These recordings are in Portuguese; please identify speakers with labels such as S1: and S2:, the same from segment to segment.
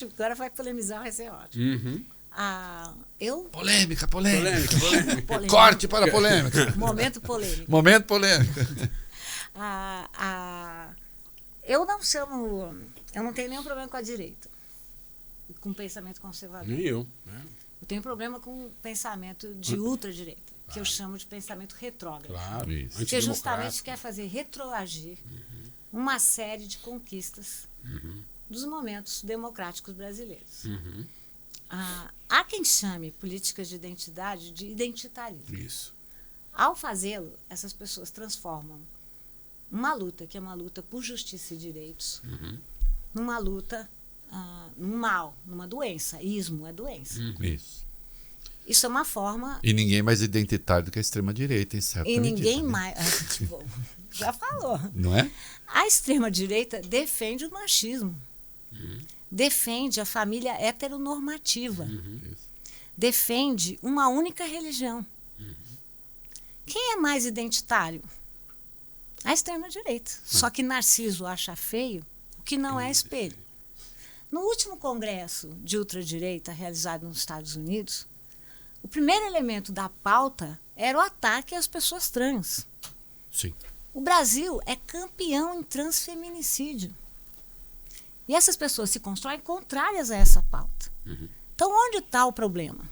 S1: Agora vai polemizar, vai ser ótimo.
S2: Uhum.
S3: Polêmica.
S1: Polêmica.
S3: Corte para a polêmica.
S1: Momento polêmico.
S3: Momento polêmico.
S1: Eu não tenho nenhum problema com a direita, com o pensamento conservador.
S2: Nem eu.
S1: Eu tenho problema com o pensamento de ultradireita, que eu chamo de pensamento retrógrado.
S2: Claro.
S3: Isso.
S1: Que justamente quer fazer retroagir uma série de conquistas dos momentos democráticos brasileiros.
S2: Uhum.
S1: Há quem chame políticas de identidade de identitarismo.
S2: Isso.
S1: Ao fazê-lo, essas pessoas transformam uma luta, que é uma luta por justiça e direitos, numa luta, num mal, numa doença. Ismo é doença.
S3: Isso.
S1: Isso é uma forma...
S3: E ninguém mais identitário do que a extrema-direita, em certa
S1: E
S3: medida,
S1: ninguém
S3: né?
S1: mais... já falou.
S3: Não é?
S1: A extrema-direita defende o machismo. Defende a família heteronormativa.
S3: Isso.
S1: Defende uma única religião. Quem é mais identitário? A extrema-direita. Só que Narciso acha feio o que não é espelho. No último congresso de ultradireita realizado nos Estados Unidos, o primeiro elemento da pauta era o ataque às pessoas trans.
S3: Sim.
S1: O Brasil é campeão em transfeminicídio. E essas pessoas se constroem contrárias a essa pauta. Então, onde está o problema?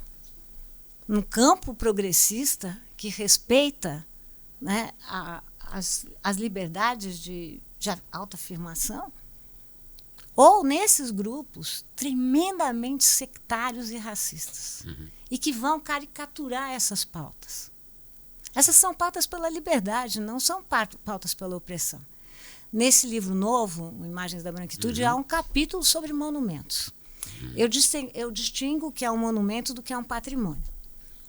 S1: No campo progressista, que respeita, né, as liberdades de autoafirmação, ou nesses grupos tremendamente sectários e racistas, e que vão caricaturar essas pautas. Essas são pautas pela liberdade, não são pautas pela opressão. Nesse livro novo, Imagens da Branquitude, há um capítulo sobre monumentos. Eu distingo o que é um monumento do que é um patrimônio.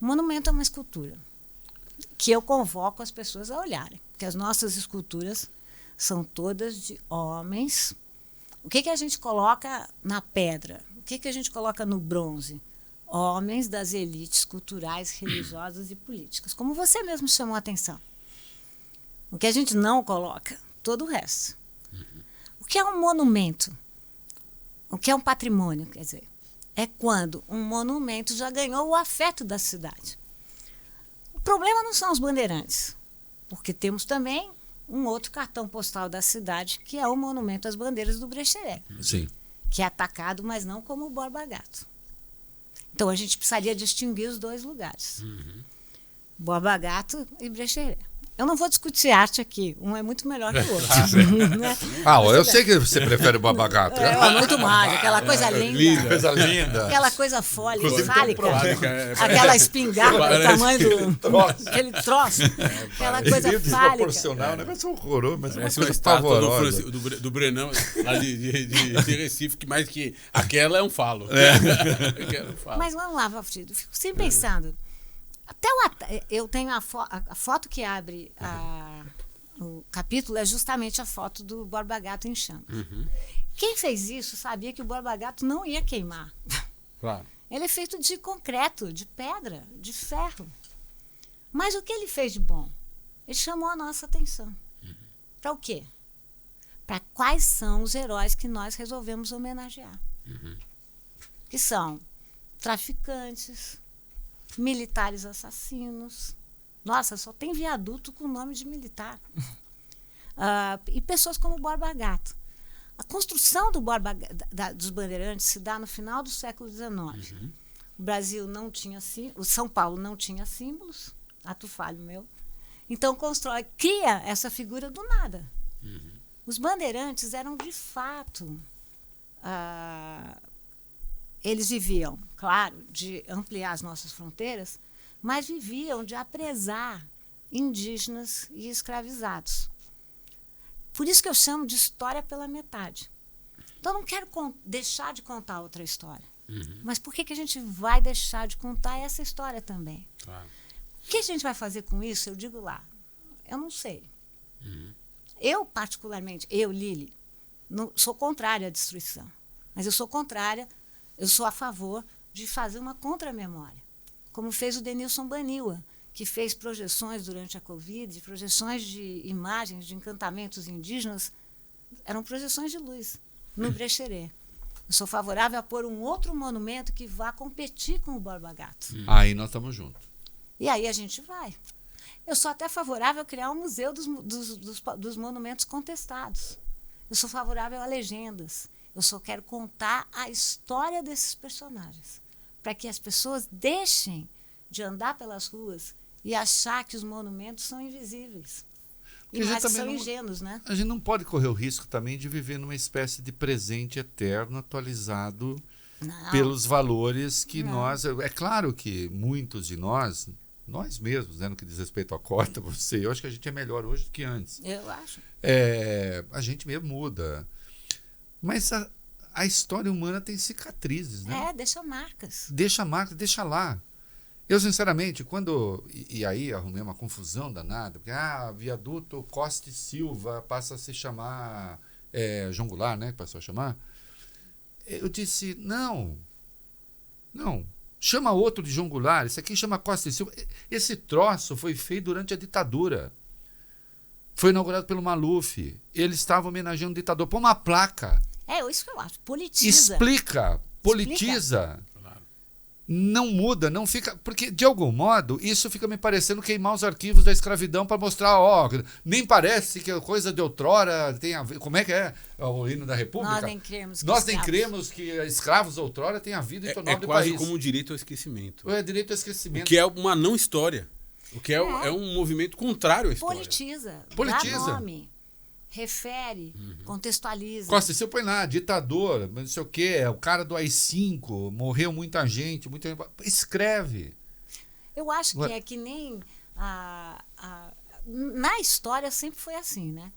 S1: O monumento é uma escultura que eu convoco as pessoas a olharem, porque as nossas esculturas são todas de homens. O que a gente coloca na pedra? O que a gente coloca no bronze? Homens das elites culturais, religiosas e políticas, como você mesmo chamou a atenção. O que a gente não coloca? Todo o resto. O que é um monumento? O que é um patrimônio, quer dizer? É quando um monumento já ganhou o afeto da cidade. O problema não são os bandeirantes, porque temos também um outro cartão postal da cidade, que é o Monumento às Bandeiras do Brecheret.
S3: Sim.
S1: Que é atacado, mas não como o Borba Gato. Então, a gente precisaria distinguir os dois lugares. Borba Gato e Brecheret. Eu não vou discutir arte aqui, um é muito melhor que o outro. Né?
S3: Eu sei que você prefere o Borba Gato.
S1: É muito mais, aquela coisa linda.
S3: Coisa linda.
S1: Aquela coisa fólica,
S3: Inclusive,
S1: fálica.
S2: Fálica,
S1: Aquela espingarda do tamanho do... Aquele troço.
S3: É,
S1: Aquela coisa fálica.
S3: Desproporcional, um negócio horroroso, mas
S2: Parece
S3: uma
S2: uma
S3: coisa
S2: estátua
S3: pavorosa.
S2: do Brenão, lá de Recife, que mais que aquela é um falo. Aquela é um falo.
S1: Mas vamos lá, Valfrido, fico sempre pensando. Eu tenho a foto que abre o capítulo é justamente a foto do Borba Gato em chamas. Quem fez isso sabia que o Borba Gato não ia queimar.
S2: Claro.
S1: Ele é feito de concreto, de pedra, de ferro. Mas o que ele fez de bom? Ele chamou a nossa atenção. Para o quê? Para quais são os heróis que nós resolvemos homenagear. Que são traficantes, militares assassinos. Nossa, só tem viaduto com nome de militar. E pessoas como o Borba Gato. A construção dos bandeirantes se dá no final do século XIX. O Brasil não tinha símbolos, o São Paulo não tinha símbolos, ato falho meu. Então cria essa figura do nada. Os bandeirantes eram de fato... eles viviam, claro, de ampliar as nossas fronteiras, mas viviam de apresar indígenas e escravizados. Por isso que eu chamo de história pela metade. Então, eu não quero deixar de contar outra história. Mas por que a gente vai deixar de contar essa história também?
S2: Claro.
S1: O que a gente vai fazer com isso? Eu digo lá, eu não sei. Eu, particularmente, Lili, não, sou contrária à destruição. Mas eu sou a favor de fazer uma contramemória, como fez o Denilson Baniwa, que fez projeções durante a Covid, projeções de imagens de encantamentos indígenas, eram projeções de luz, no Brecheret. Eu sou favorável a pôr um outro monumento que vá competir com o Borba Gato.
S3: Aí nós estamos juntos.
S1: E aí a gente vai. Eu sou até favorável a criar um museu dos monumentos contestados. Eu sou favorável a legendas. Eu só quero contar a história desses personagens, para que as pessoas deixem de andar pelas ruas e achar que os monumentos são invisíveis. E mais que são ingênuos, né?
S3: A gente não pode correr o risco também de viver numa espécie de presente eterno, atualizado pelos valores que nós... É claro que muitos de nós mesmos, né, no que diz respeito à cota, eu acho que a gente é melhor hoje do que antes.
S1: Eu acho.
S3: A gente mesmo muda. Mas a história humana tem cicatrizes, né?
S1: Deixa marcas.
S3: Deixa marcas, deixa lá. Eu, sinceramente, quando... E aí arrumei uma confusão danada, porque viaduto Costa e Silva passa a se chamar João Goulart, né? Que passou a chamar. Eu disse, não. Chama outro de João Goulart, esse aqui chama Costa e Silva. Esse troço foi feito durante a ditadura. Foi inaugurado pelo Maluf. Ele estava homenageando o ditador. Põe uma placa.
S1: Isso que eu acho. Politiza.
S3: Politiza. Não muda, não fica... Porque, de algum modo, isso fica me parecendo queimar os arquivos da escravidão para mostrar, nem parece que a coisa de outrora tem a ver... Como é que é o hino da República?
S1: Nós nem
S3: cremos que escravos outrora tenham havido em torno do país.
S2: É quase como um direito ao esquecimento.
S3: É direito ao esquecimento.
S2: O que é uma não história. O que é um movimento contrário à história.
S1: Politiza. Dá nome. Refere, contextualiza.
S3: Costa, você põe lá, ditador, não sei o quê, o cara do AI-5, morreu muita gente, escreve.
S1: Eu acho que é que nem na história sempre foi assim, né?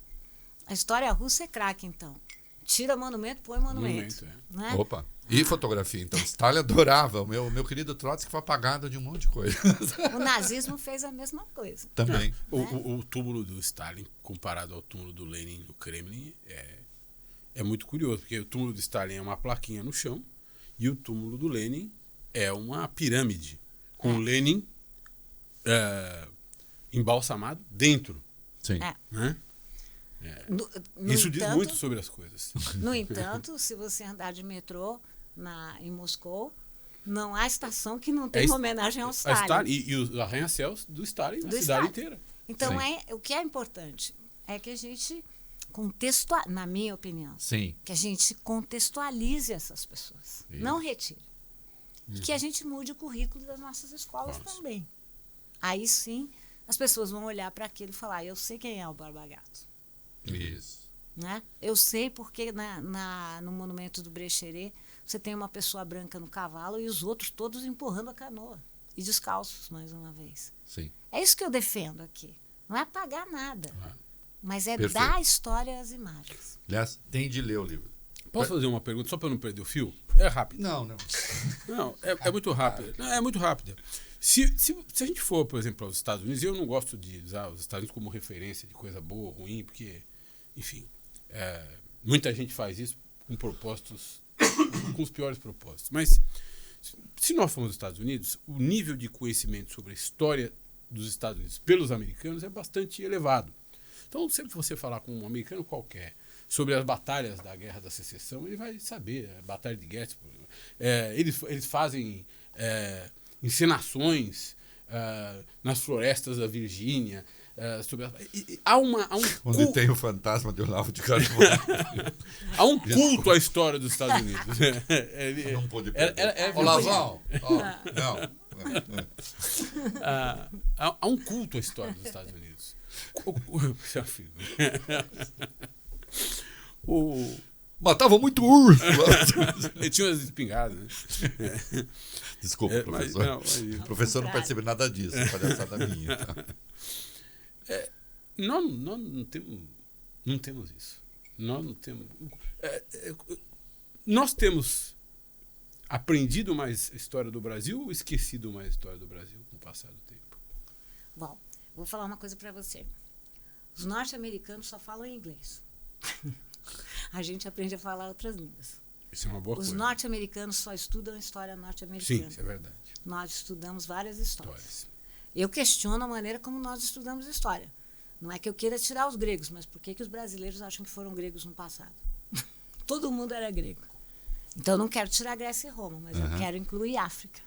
S1: A história russa é craque, então. Tira monumento, põe monumento. Né?
S3: Opa. E fotografia, então. Stalin adorava. O meu querido Trotsky foi apagado de um monte de coisa.
S1: O nazismo fez a mesma coisa.
S3: Também.
S2: O túmulo do Stalin, comparado ao túmulo do Lenin no Kremlin, é muito curioso, porque o túmulo do Stalin é uma plaquinha no chão e o túmulo do Lenin é uma pirâmide, com o Lenin embalsamado dentro.
S3: Sim.
S2: Né? Isso diz muito sobre as coisas.
S1: No entanto, se você andar de metrô em Moscou, não há estação que não tenha uma homenagem ao Stalin.
S2: E os arranha-céus do Stalin na cidade inteira.
S1: Então, o que é importante é que a gente na minha opinião, que a gente contextualize essas pessoas. Isso. Não retire. E que a gente mude o currículo das nossas escolas também. Aí sim, as pessoas vão olhar para aquilo e falar, eu sei quem é o Borba Gato.
S3: Isso.
S1: Né? Eu sei porque no monumento do Brecheret você tem uma pessoa branca no cavalo e os outros todos empurrando a canoa. E descalços, mais uma vez.
S3: Sim.
S1: É isso que eu defendo aqui. Não é apagar nada, mas é dar à história as imagens.
S3: Aliás, tem de ler o livro.
S2: Posso fazer uma pergunta só para não perder o fio? É rápido.
S3: Não.
S2: Não, é muito rápido. Não, é muito rápido. Se a gente for, por exemplo, aos Estados Unidos, eu não gosto de usar os Estados Unidos como referência de coisa boa ou ruim, porque, enfim, muita gente faz isso com propósitos, com os piores propósitos. Mas, se nós formos aos Estados Unidos, o nível de conhecimento sobre a história dos Estados Unidos pelos americanos é bastante elevado. Então, sempre que você falar com um americano qualquer sobre as batalhas da Guerra da Secessão, ele vai saber, a Batalha de Gettysburg. Eles fazem encenações nas florestas da Virgínia. Há um
S3: onde tem o fantasma de Olavo de Carvalho.
S2: Há um culto à história dos Estados Unidos.
S3: Não pôde perder. Olavão! Não.
S2: Há um culto à história dos Estados Unidos.
S3: Matava muito urso.
S2: Ele tinha umas espingardas. Né?
S3: Desculpa, professor. O professor não percebe nada disso. Palhaçada minha. Tá?
S2: Nós não temos isso. Nós não temos. Nós temos aprendido mais a história do Brasil ou esquecido mais a história do Brasil com o passar do tempo?
S1: Bom, vou falar uma coisa para você. Os norte-americanos só falam inglês. A gente aprende a falar outras línguas.
S2: Isso é uma boa coisa.
S1: Os norte-americanos só estudam história norte-americana.
S2: Sim, isso é verdade.
S1: Nós estudamos várias histórias. Eu questiono a maneira como nós estudamos história. Não é que eu queira tirar os gregos, mas por que os brasileiros acham que foram gregos no passado? Todo mundo era grego. Então, eu não quero tirar Grécia e Roma, mas eu quero incluir África.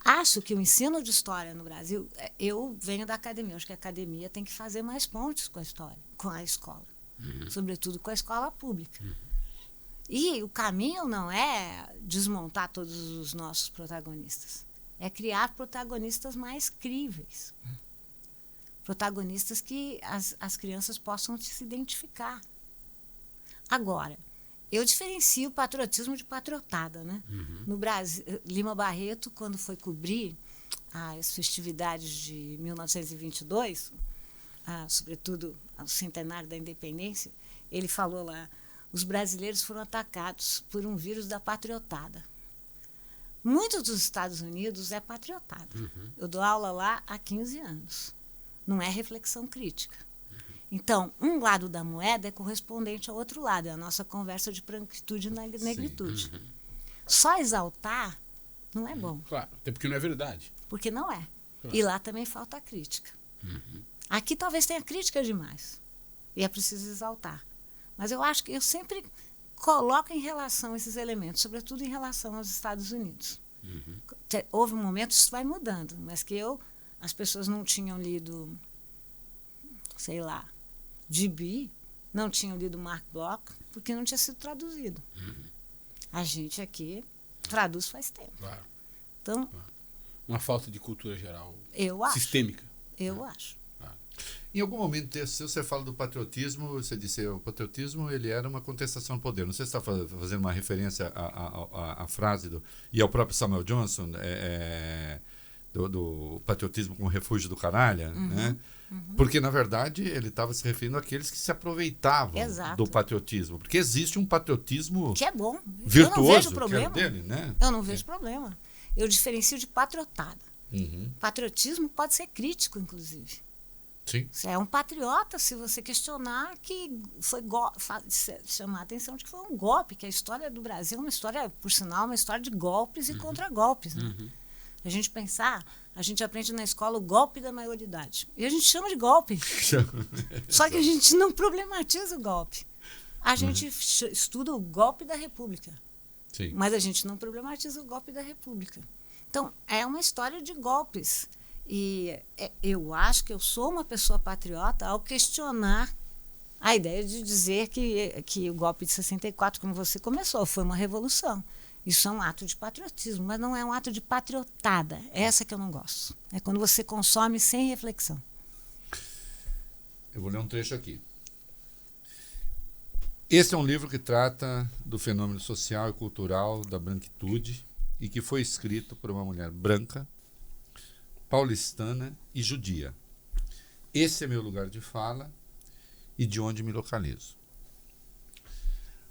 S1: Acho que o ensino de história no Brasil, eu venho da academia, acho que a academia tem que fazer mais pontes com a história, com a escola, sobretudo com a escola pública. E o caminho não é desmontar todos os nossos protagonistas, é criar protagonistas mais críveis, protagonistas que as crianças possam se identificar. Agora, eu diferencio patriotismo de patriotada, né? No Brasil, Lima Barreto, quando foi cobrir as festividades de 1922, sobretudo o centenário da independência, ele falou lá: os brasileiros foram atacados por um vírus da patriotada. Muitos dos Estados Unidos é patriotada. Eu dou aula lá há 15 anos. Não é reflexão crítica. Então, um lado da moeda é correspondente ao outro lado. É a nossa conversa de branquitude e negritude. Só exaltar não é bom.
S2: Claro, até porque não é verdade.
S1: Porque não é.
S2: Claro.
S1: E lá também falta a crítica. Aqui talvez tenha crítica demais. E é preciso exaltar. Mas eu acho que eu sempre coloco em relação esses elementos, sobretudo em relação aos Estados Unidos. Houve um momento, isso vai mudando, mas que as pessoas não tinham lido, sei lá, Gibi, não tinham lido Mark Bloch, porque não tinha sido traduzido. A gente aqui traduz faz tempo.
S2: Claro.
S1: Então,
S2: uma falta de cultura geral
S1: eu acho.
S2: Sistêmica.
S1: Eu acho.
S3: Em algum momento desse, você fala do patriotismo, você disse o patriotismo ele era uma contestação do poder. Não sei se você está fazendo uma referência à frase e ao próprio Samuel Johnson, do patriotismo como refúgio do canalha, né? Porque, na verdade, ele estava se referindo àqueles que se aproveitavam do patriotismo. Porque existe um patriotismo
S1: que é bom.
S3: Virtuoso,
S1: eu não vejo problema.
S3: que é dele, né?
S1: Eu não vejo problema. Eu diferencio de patriotada. Patriotismo pode ser crítico, inclusive.
S3: Sim.
S1: Você é um patriota se você questionar que foi chamar a atenção de que foi um golpe, que a história do Brasil é uma história, por sinal, uma história de golpes e contra-golpes. Né? A gente pensar, a gente aprende na escola o golpe da maioridade. E a gente chama de golpe. Só que a gente não problematiza o golpe. A gente estuda o golpe da República.
S3: Sim.
S1: Mas a gente não problematiza o golpe da República. Então, é uma história de golpes. E eu acho que eu sou uma pessoa patriota ao questionar a ideia de dizer que o golpe de 64, como você começou, foi uma revolução. Isso é um ato de patriotismo, mas não é um ato de patriotada. É essa que eu não gosto. É quando você consome sem reflexão.
S3: Eu vou ler um trecho aqui. Esse é um livro que trata do fenômeno social e cultural da branquitude e que foi escrito por uma mulher branca, paulistana e judia. Esse é meu lugar de fala e de onde me localizo.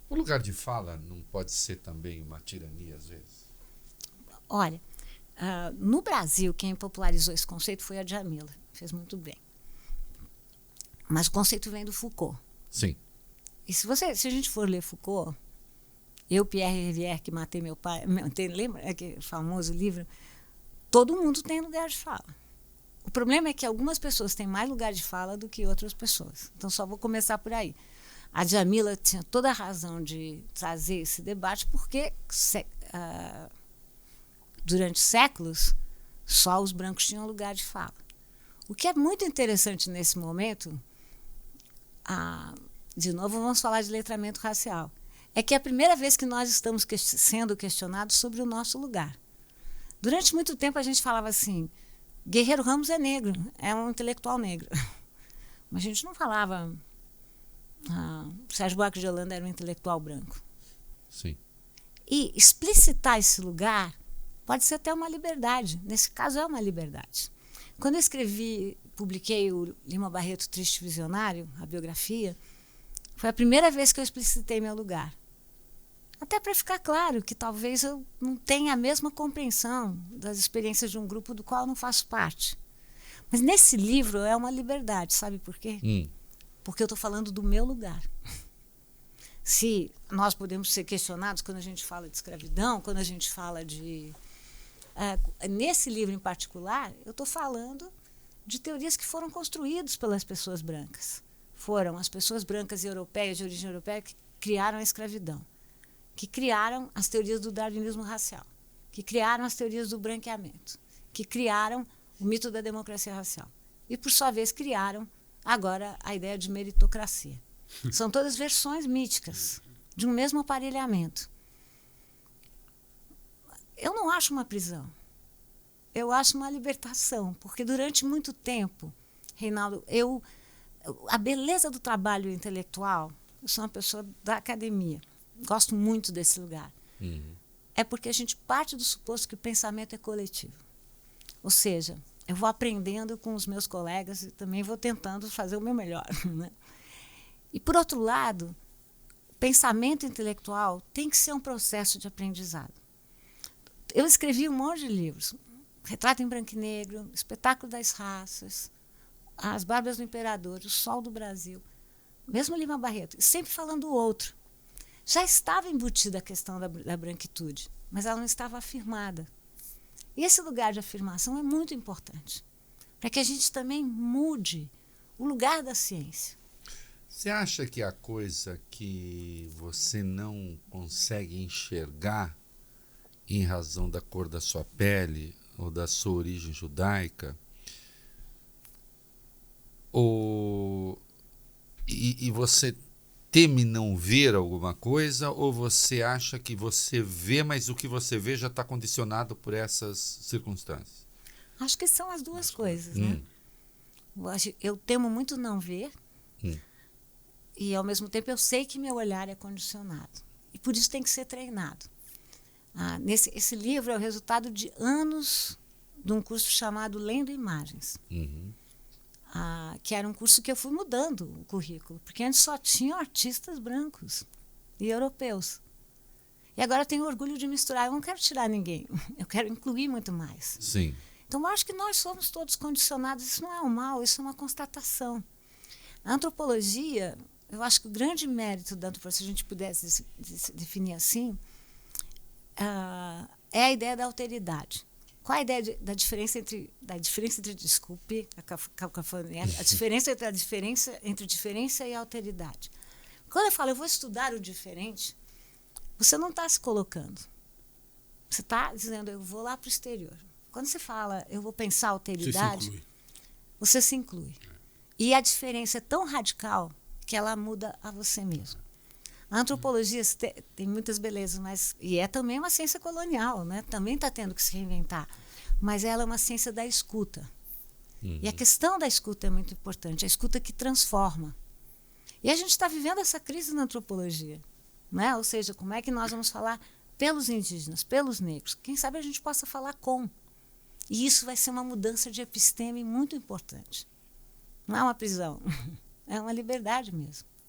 S3: O lugar de fala não pode ser também uma tirania, às vezes?
S1: Olha, no Brasil, quem popularizou esse conceito foi a Djamila. Fez muito bem. Mas o conceito vem do Foucault.
S3: Sim.
S1: E se a gente for ler Foucault, eu, Pierre Rivière, que matei meu pai, lembra aquele famoso livro? Todo mundo tem lugar de fala. O problema é que algumas pessoas têm mais lugar de fala do que outras pessoas. Então, só vou começar por aí. A Djamila tinha toda a razão de trazer esse debate, porque durante séculos, só os brancos tinham lugar de fala. O que é muito interessante nesse momento, de novo, vamos falar de letramento racial, é que é a primeira vez que nós estamos sendo questionados sobre o nosso lugar. Durante muito tempo a gente falava assim, Guerreiro Ramos é negro, é um intelectual negro. Mas a gente não falava, Sérgio Buarque de Holanda era um intelectual branco.
S3: Sim.
S1: E explicitar esse lugar pode ser até uma liberdade. Nesse caso é uma liberdade. Quando eu publiquei o Lima Barreto Triste Visionário, a biografia, foi a primeira vez que eu explicitei meu lugar. Até para ficar claro que talvez eu não tenha a mesma compreensão das experiências de um grupo do qual eu não faço parte. Mas nesse livro é uma liberdade, sabe por quê? Porque eu estou falando do meu lugar. Se nós podemos ser questionados quando a gente fala de escravidão, quando a gente fala de... nesse livro em particular, eu estou falando de teorias que foram construídas pelas pessoas brancas. Foram as pessoas brancas e europeias, de origem europeia, que criaram a escravidão. que criaram as teorias do darwinismo racial, que criaram as teorias do branqueamento, que criaram o mito da democracia racial. E, por sua vez, criaram agora a ideia de meritocracia. São todas versões míticas de um mesmo aparelhamento. Eu não acho uma prisão. Eu acho uma libertação, porque durante muito tempo, Reinaldo, a beleza do trabalho intelectual, eu sou uma pessoa da academia, gosto muito desse lugar, é porque a gente parte do suposto que o pensamento é coletivo. Ou seja, eu vou aprendendo com os meus colegas e também vou tentando fazer o meu melhor, né? E, por outro lado, o pensamento intelectual tem que ser um processo de aprendizado. Eu escrevi um monte de livros, Retrato em Branco e Negro, Espetáculo das Raças, As Barbas do Imperador, O Sol do Brasil, mesmo Lima Barreto, sempre falando do outro. Já estava embutida a questão da branquitude, mas ela não estava afirmada. E esse lugar de afirmação é muito importante, para que a gente também mude o lugar da ciência.
S3: Você acha que a coisa que você não consegue enxergar em razão da cor da sua pele ou da sua origem judaica, e você teme não ver alguma coisa, ou você acha que você vê, mas o que você vê já está condicionado por essas circunstâncias?
S1: Acho que são as duas coisas, né? Eu temo muito não ver, e ao mesmo tempo eu sei que meu olhar é condicionado. E por isso tem que ser treinado. Esse livro é o resultado de anos de um curso chamado Lendo Imagens. Que era um curso que eu fui mudando o currículo, porque antes só tinham artistas brancos e europeus. E agora eu tenho orgulho de misturar. Eu não quero tirar ninguém, eu quero incluir muito mais.
S3: Sim.
S1: Então, eu acho que nós somos todos condicionados. Isso não é um mal, isso é uma constatação. A antropologia, eu acho que o grande mérito da antropologia, se a gente pudesse definir assim, é a ideia da alteridade. Qual a ideia da diferença entre, desculpe, a diferença entre diferença e alteridade? Quando eu falo, eu vou estudar o diferente, você não está se colocando. Você está dizendo, eu vou lá para o exterior. Quando você fala, eu vou pensar alteridade, você se inclui. E a diferença é tão radical que ela muda a você mesmo. A antropologia tem muitas belezas, e é também uma ciência colonial, né? Também está tendo que se reinventar. Mas ela é uma ciência da escuta. E a questão da escuta é muito importante, a escuta que transforma. E a gente está vivendo essa crise na antropologia, né? Ou seja, como é que nós vamos falar pelos indígenas, pelos negros? Quem sabe a gente possa falar com. E isso vai ser uma mudança de episteme muito importante. Não é uma prisão, é uma liberdade mesmo.